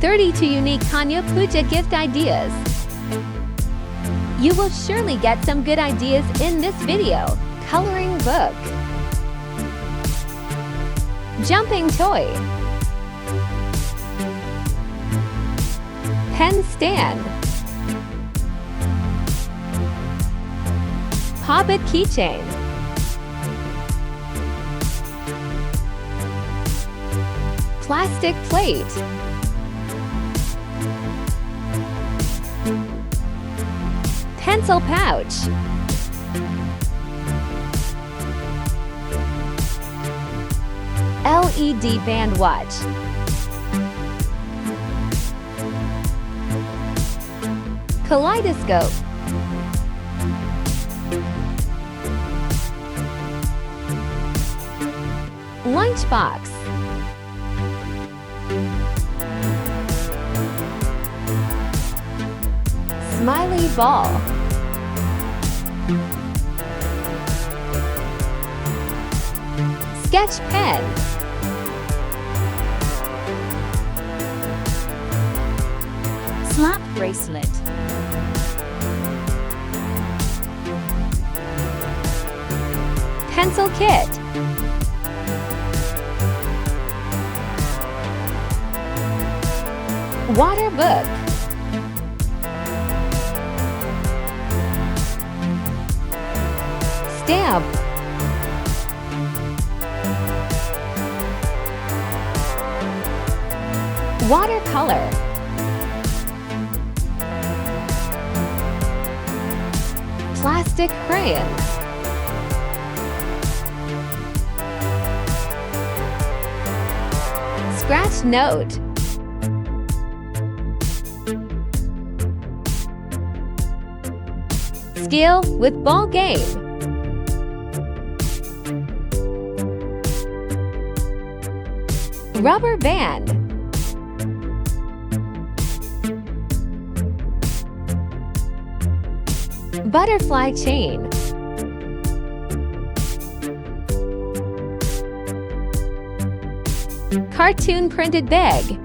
32 unique Kanya Pooja gift ideas. You will surely get some good ideas in this video. Coloring book, jumping toy, pen stand, Hobbit keychain, plastic plate, pencil pouch, LED band watch, kaleidoscope, lunchbox, smiley ball, sketch pen, slap bracelet, pencil kit, water book, stamp, watercolor, plastic crayons, scratch note, scale with ball game, rubber band, butterfly chain, cartoon printed bag,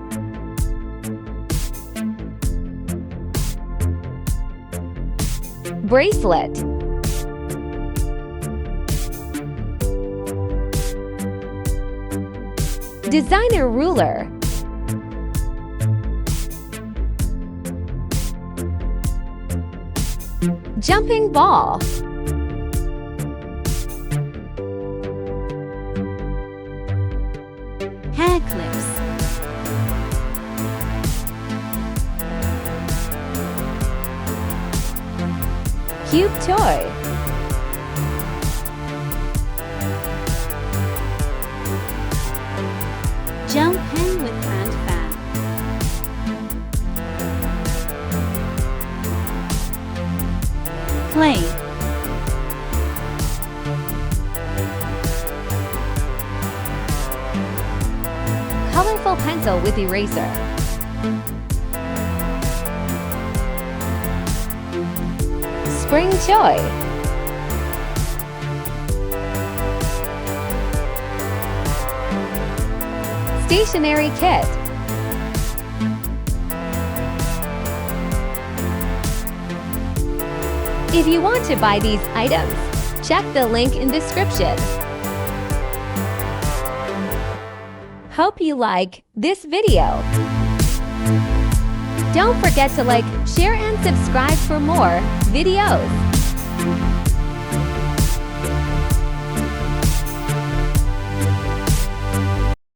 bracelet, designer ruler, jumping ball, hair clips, cube toy, gel pen with hand fan, clay, colorful pencil with eraser, spring toy, stationery kit, if you want to buy these items, check the link in description. Hope you like this video. Don't forget to like, share and subscribe for more videos.